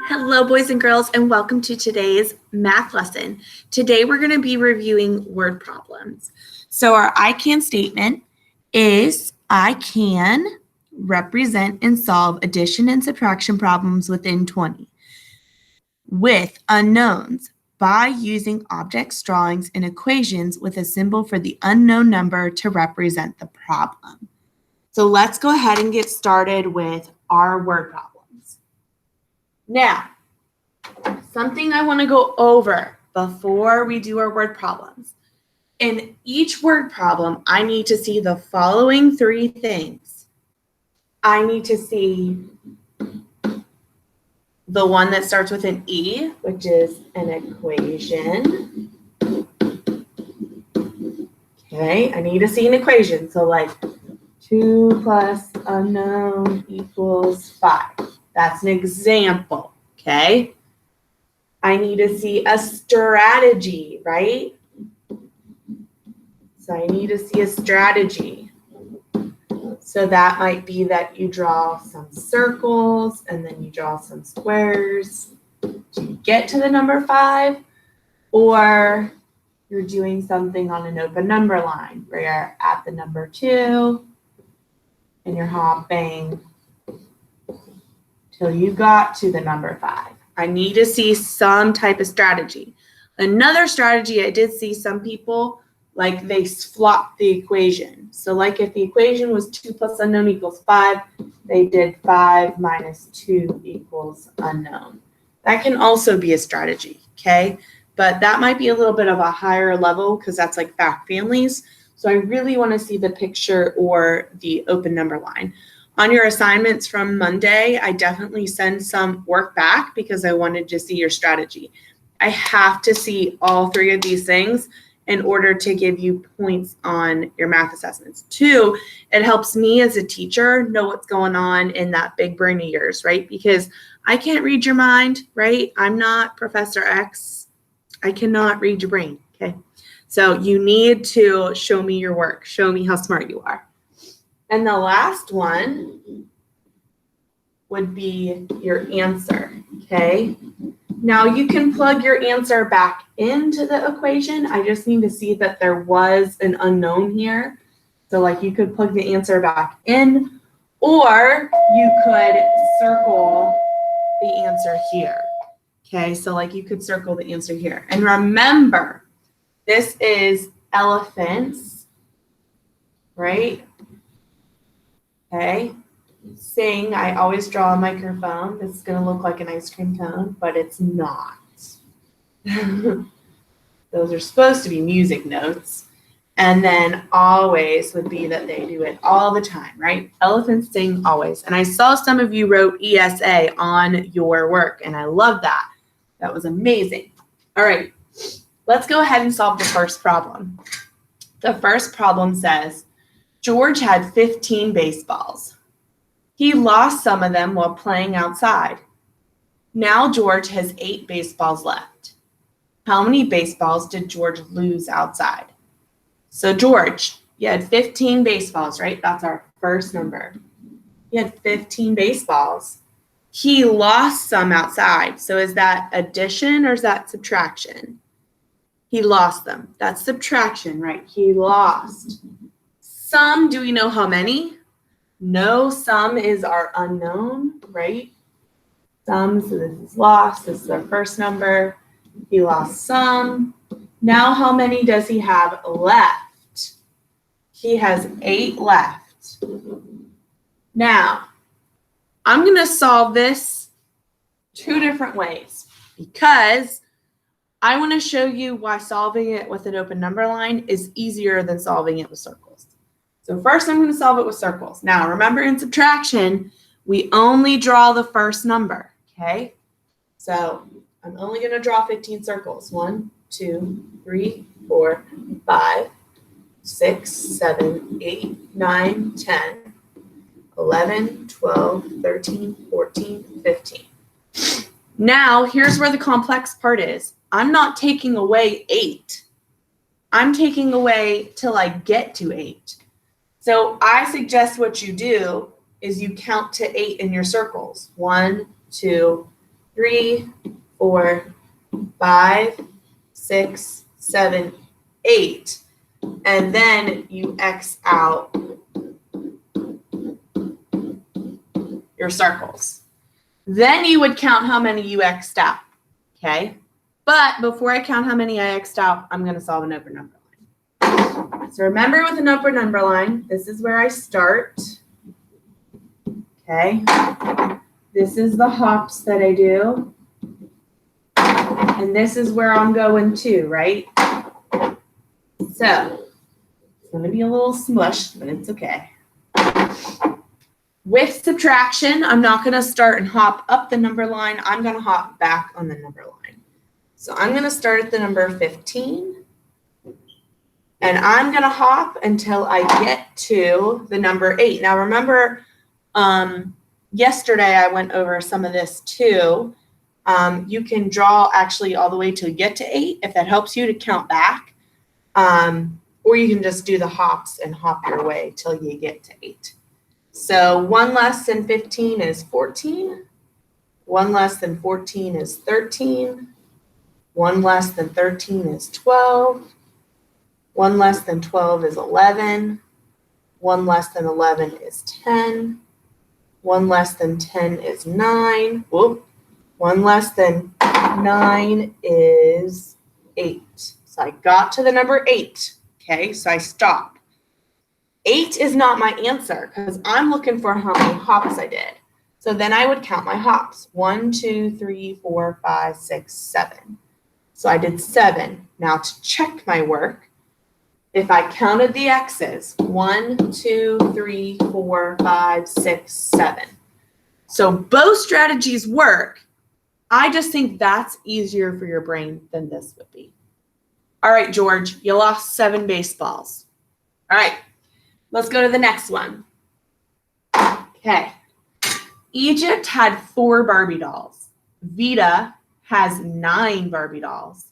Hello, boys and girls, and welcome to today's math lesson. Today, we're going to be reviewing word problems. So our I can statement is I can represent and solve addition and subtraction problems within 20 with unknowns by using objects, drawings, and equations with a symbol for the unknown number to represent the problem. So let's go ahead and get started with our word problems. Now, something I want to go over before we do our word problems. In each word problem, I need to see the following three things. I need to see the one that starts with an E, which is an equation. Okay, I need to see an equation. So like 2 plus unknown equals 5. That's an example, okay? I need to see a strategy, right? So I need to see a strategy. So that might be that you draw some circles and then you draw some squares to get to the number 5, or you're doing something on an open number line where you're at the number 2 and you're hopping till you got to the number 5. I need to see some type of strategy. Another strategy, I did see some people, like they flop the equation. So like if the equation was 2 plus unknown equals 5, they did 5 minus 2 equals unknown. That can also be a strategy, okay? But that might be a little bit of a higher level because that's like fact families. So I really want to see the picture or the open number line. On your assignments from Monday, I definitely send some work back because I wanted to see your strategy. I have to see all three of these things in order to give you points on your math assessments. 2, it helps me as a teacher know what's going on in that big brain of yours, right? Because I can't read your mind, right? I'm not Professor X. I cannot read your brain, okay? So you need to show me your work. Show me how smart you are. And the last one would be your answer, okay? Now you can plug your answer back into the equation. I just need to see that there was an unknown here. So like you could plug the answer back in, or you could circle the answer here, okay? So like you could circle the answer here. And remember, this is elephants, right? Okay, sing, I always draw a microphone. This is going to look like an ice cream cone, but it's not. Those are supposed to be music notes. And then always would be that they do it all the time, right? Elephants sing always. And I saw some of you wrote ESA on your work, and I love that. That was amazing. All right, let's go ahead and solve the first problem. The first problem says, George had 15 baseballs. He lost some of them while playing outside. Now George has 8 baseballs left. How many baseballs did George lose outside? So George, you had 15 baseballs, right? That's our first number. He had 15 baseballs. He lost some outside. So is that addition or is that subtraction? He lost them. That's subtraction, right? He lost. Some, do we know how many? No, some is our unknown, right? Some, so this is lost. This is our first number. He lost some. Now how many does he have left? He has 8 left. Now, I'm going to solve this 2 different ways because I want to show you why solving it with an open number line is easier than solving it with circles. So first I'm going to solve it with circles. Now remember in subtraction, we only draw the first number, okay? So I'm only going to draw 15 circles. 1, 2, 3, 4, 5, 6, 7, 8, 9, 10, 11, 12, 13, 14, 15. Now here's where the complex part is. I'm not taking away 8. I'm taking away till I get to 8. So I suggest what you do is you count to 8 in your circles. 1, 2, 3, 4, 5, 6, 7, 8, 9, 10, 11, 12, 13, 14, 15. Now, here's where the complex part is. I'm not taking away 8. I'm taking away till I get to 8. So I suggest what you do is you count to 8 in your circles. 1, 2, 3, 4, 5, 6, 7, 8. And then you X out your circles. Then you would count how many you X'd out, okay? But before I count how many I X'd out, I'm going to solve an open number line. So remember with an open number line, this is where I start, okay? This is the hops that I do. And this is where I'm going to, right? So it's going to be a little smushed, but it's okay. With subtraction, I'm not going to start and hop up the number line. I'm going to hop back on the number line. So I'm going to start at the number 15. And I'm going to hop until I get to the number 8. Now remember, yesterday I went over some of this too. You can draw actually all the way till you get to 8 if that helps you to count back. Or you can just do the hops and hop your way till you get to 8. So 1 less than 15 is 14. 1 less than 14 is 13. 1 less than 13 is 12. 1 less than 12 is 11. 1 less than 11 is 10. 1 less than 10 is 9. Whoop. 1 less than 9 is 8. So I got to the number 8. Okay, so I stopped. 8 is not my answer because I'm looking for how many hops I did. So then I would count my hops. 1, 2, 3, 4, 5, 6, 7. So I did 7. Now to check my work, if I counted the X's, 1, 2, 3, 4, 5, 6, 7. So both strategies work. I just think that's easier for your brain than this would be. All right, George, you lost 7 baseballs. All right, let's go to the next one. Okay. Egypt had 4 Barbie dolls. Vita has 9 Barbie dolls.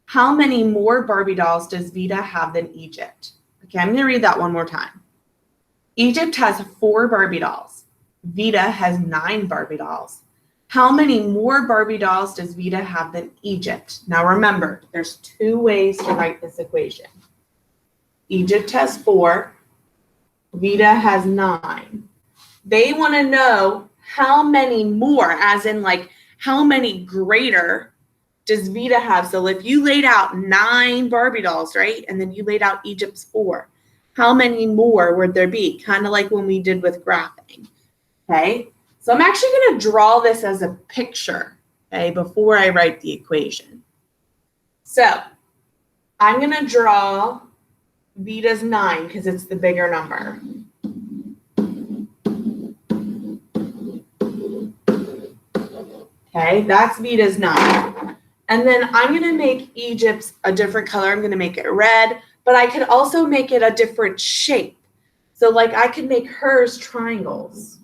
How many more Barbie dolls does Vita have than Egypt? Okay, I'm going to read that one more time. Egypt has 4 Barbie dolls. Vita has 9 Barbie dolls. How many more Barbie dolls does Vita have than Egypt? Now remember, there's 2 ways to write this equation. Egypt has 4. Vita has 9. They want to know how many more, as in like how many greater does Vita have? So if you laid out 9 Barbie dolls, right? And then you laid out Egypt's 4. How many more would there be? Kind of like when we did with graphing, okay? So I'm actually going to draw this as a picture, okay, before I write the equation. So I'm going to draw Vita's 9 because it's the bigger number. Okay, that's Vita's 9. And then I'm going to make Egypt's a different color. I'm going to make it red, but I could also make it a different shape. So like I could make hers triangles.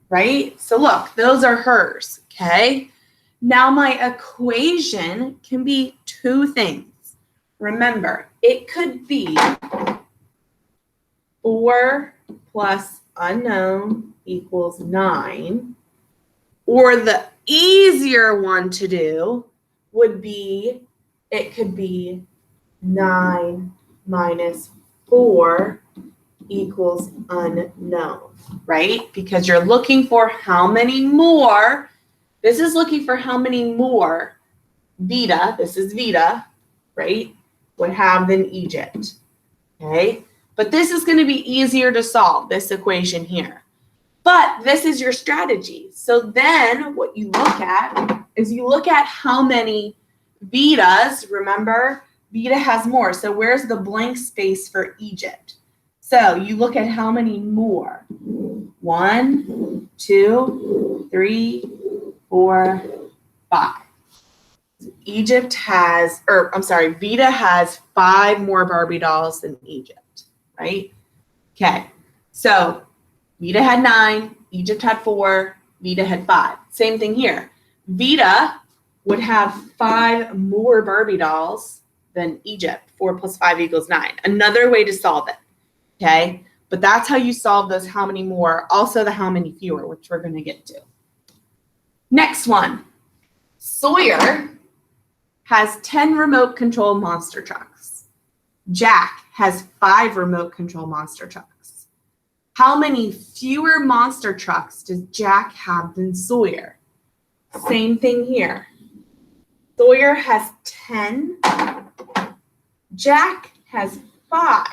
Right? So look, those are hers, okay? Now my equation can be 2 things. Remember, it could be 4 plus unknown equals 9. Or the easier one to do would be, it could be 9 minus 4 equals unknown, right? Because you're looking for how many more. This is looking for how many more Vita, this is Vita, right, would have than Egypt, okay? But this is going to be easier to solve, this equation here. But this is your strategy. So then what you look at is you look at how many Vitas. Remember, Vita has more. So where's the blank space for Egypt? So you look at how many more. 1, 2, 3, 4, 5. Egypt has, Vita has 5 more Barbie dolls than Egypt, right? Okay, so Vita had 9, Egypt had 4, Vita had 5. Same thing here. Vita would have 5 more Barbie dolls than Egypt. 4 plus 5 equals 9. Another way to solve it, okay? But that's how you solve those how many more, also the how many fewer, which we're going to get to. Next one. Sawyer has 10 remote control monster trucks. Jack has 5 remote control monster trucks. How many fewer monster trucks does Jack have than Sawyer? Same thing here. Sawyer has 10. Jack has 5.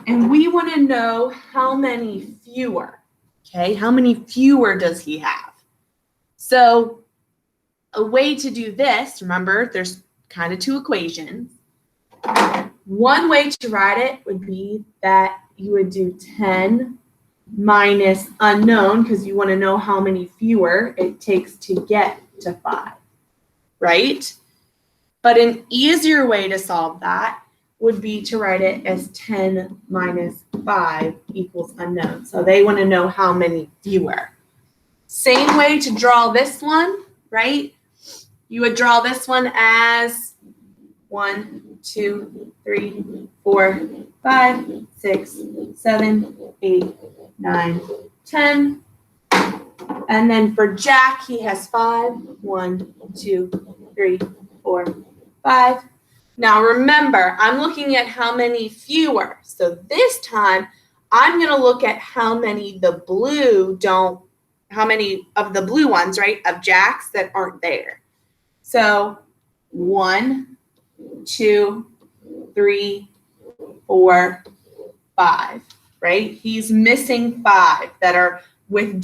And we want to know how many fewer. Okay, how many fewer does he have? So a way to do this, remember, there's kind of 2 equations. One way to write it would be that you would do 10 minus unknown, because you want to know how many fewer it takes to get to 5, right? But an easier way to solve that would be to write it as 10 minus 5 equals unknown. So they want to know how many fewer. Same way to draw this one, right? You would draw this one as 1, 2, 3, 4, 5, 6, 7, 8, 9, 10. And then for Jack, he has 5. 1, 2, 3, 4, 5. Now remember, I'm looking at how many fewer. So this time, I'm going to look at how many of the blue ones, right, of Jack's that aren't there. So 1, 2, 3, 4, 5, right? He's missing 5 that are with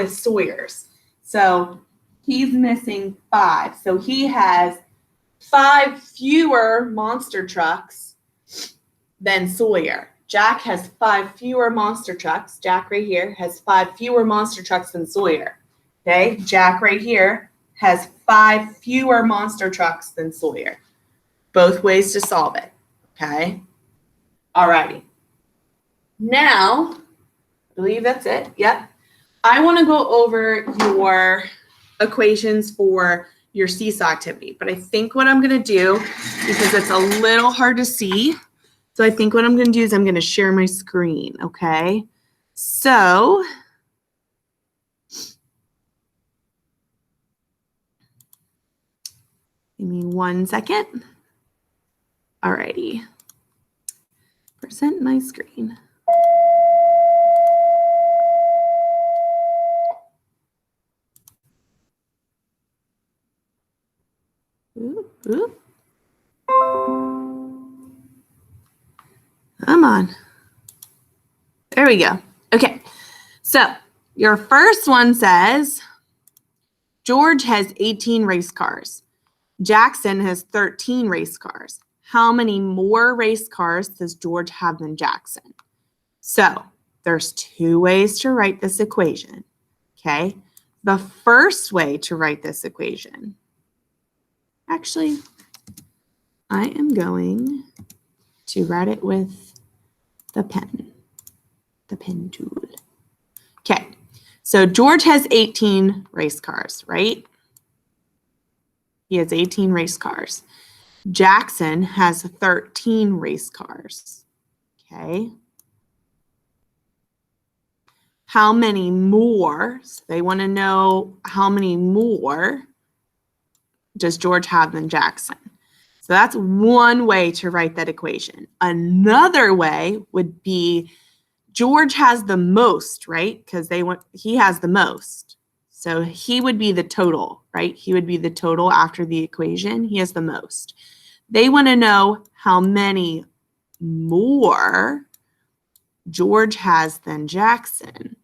Sawyer's. So he's missing 5. So he has 5 fewer monster trucks than Sawyer. Jack has 5 fewer monster trucks. Jack right here has 5 fewer monster trucks than Sawyer. Okay, Jack right here has 5 fewer monster trucks than Sawyer. Both ways to solve it. Okay. Alrighty. Now, I believe that's it. Yep. I want to go over your equations for your seesaw activity, but I think what I'm going to do, because it's a little hard to see, so I think what I'm going to do is I'm going to share my screen, okay? So, give me 1 second. Alrighty. Present my screen. Ooh, ooh. Come on. There we go. Okay. So your first one says George has 18 race cars. Jackson has 13 race cars. How many more race cars does George have than Jackson? So there's 2 ways to write this equation. Okay. The first way to write this equation, actually, I am going to write it with the pen tool. Okay, so George has 18 race cars, right? He has 18 race cars. Jackson has 13 race cars, okay? How many more, so they want to know how many more does George have than Jackson? So that's one way to write that equation. Another way would be George has the most, right? Because he has the most. So he would be the total, right? He would be the total after the equation. He has the most. They want to know how many more George has than Jackson.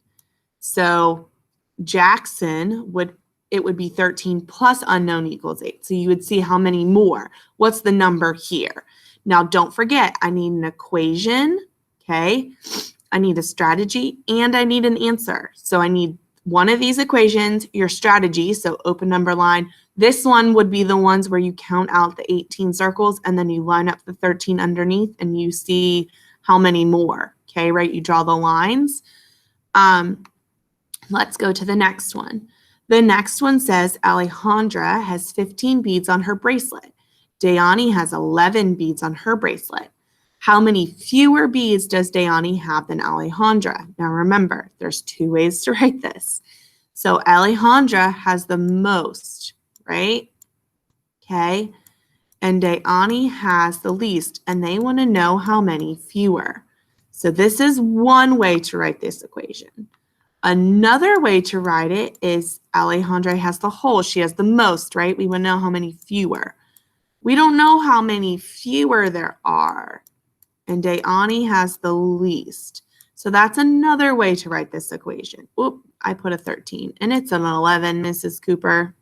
So Jackson would be 13 plus unknown equals 8. So you would see how many more. What's the number here? Now, don't forget, I need an equation, okay? I need a strategy, and I need an answer. So I need one of these equations, your strategy, so open number line. This one would be the ones where you count out the 18 circles, and then you line up the 13 underneath, and you see how many more, okay, right? You draw the lines. Let's go to the next one. The next one says Alejandra has 15 beads on her bracelet. Dayani has 11 beads on her bracelet. How many fewer B's does Dayani have than Alejandra? Now remember, there's two ways to write this. So Alejandra has the most, right? Okay. And Dayani has the least, and they want to know how many fewer. So this is one way to write this equation. Another way to write it is Alejandra has the whole. She has the most, right? We want to know how many fewer. We don't know how many fewer there are. And Dayani has the least. So that's another way to write this equation. Oop, I put a 13, and it's an 11, Mrs. Cooper.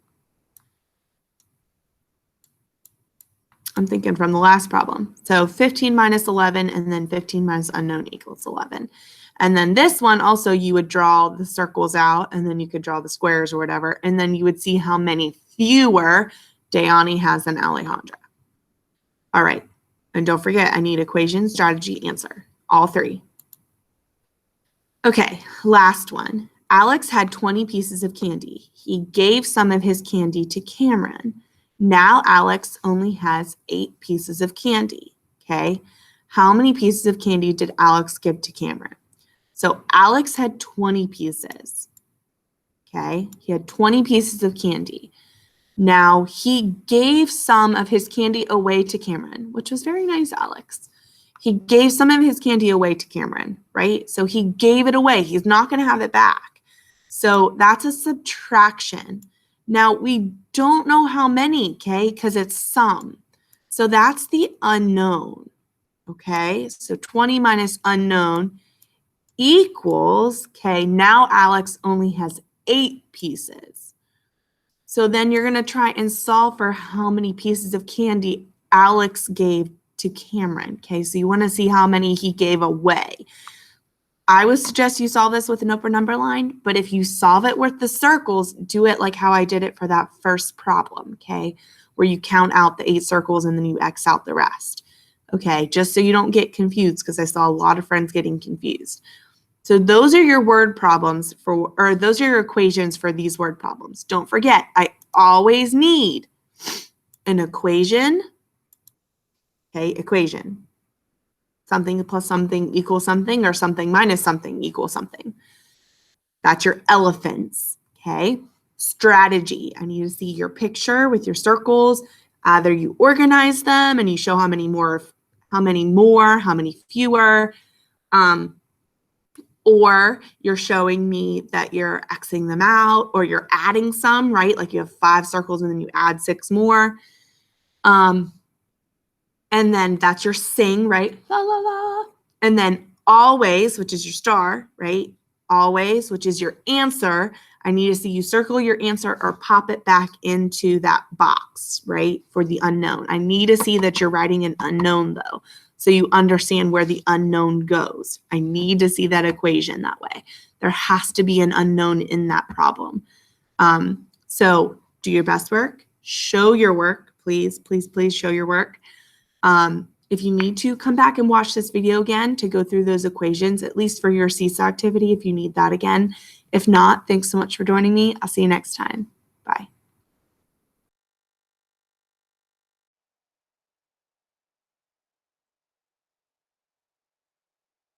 I'm thinking from the last problem. So 15 minus 11, and then 15 minus unknown equals 11. And then this one also, you would draw the circles out, and then you could draw the squares or whatever, and then you would see how many fewer Dayani has than Alejandra. All right, and don't forget, I need equation, strategy, answer, all three. Okay, last one. Alex had 20 pieces of candy. He gave some of his candy to Cameron. Now Alex only has 8 pieces of candy, okay? How many pieces of candy did Alex give to Cameron? So Alex had 20 pieces, okay? He had 20 pieces of candy. Now he gave some of his candy away to Cameron, which was very nice, Alex. He gave some of his candy away to Cameron, right? So he gave it away. He's not going to have it back. So that's a subtraction. Now, we don't know how many, okay, because it's some. So that's the unknown, okay? So 20 minus unknown equals, okay, now Alex only has 8 pieces. So then you're going to try and solve for how many pieces of candy Alex gave to Cameron, okay? So you want to see how many he gave away. I would suggest you solve this with an open number line, but if you solve it with the circles, do it like how I did it for that first problem, okay? Where you count out the 8 circles and then you X out the rest, okay? Just so you don't get confused, because I saw a lot of friends getting confused. So those are your word problems or those are your equations for these word problems. Don't forget, I always need an equation, okay, equation. Something plus something equals something, or something minus something equals something. That's your elephants, okay? Strategy. I need to see your picture with your circles. Either you organize them and you show how many more, how many fewer, or you're showing me that you're Xing them out, or you're adding some, right? Like you have 5 circles and then you add 6 more. And then that's your sing, right? La, la, la. And then always, which is your star, right? Always, which is your answer. I need to see you circle your answer or pop it back into that box, right? For the unknown. I need to see that you're writing an unknown though, so you understand where the unknown goes. I need to see that equation that way. There has to be an unknown in that problem. So do your best work. Show your work. Please, please, please show your work. If you need to, come back and watch this video again to go through those equations, at least for your seesaw activity if you need that again. If not, thanks so much for joining me. I'll see you next time.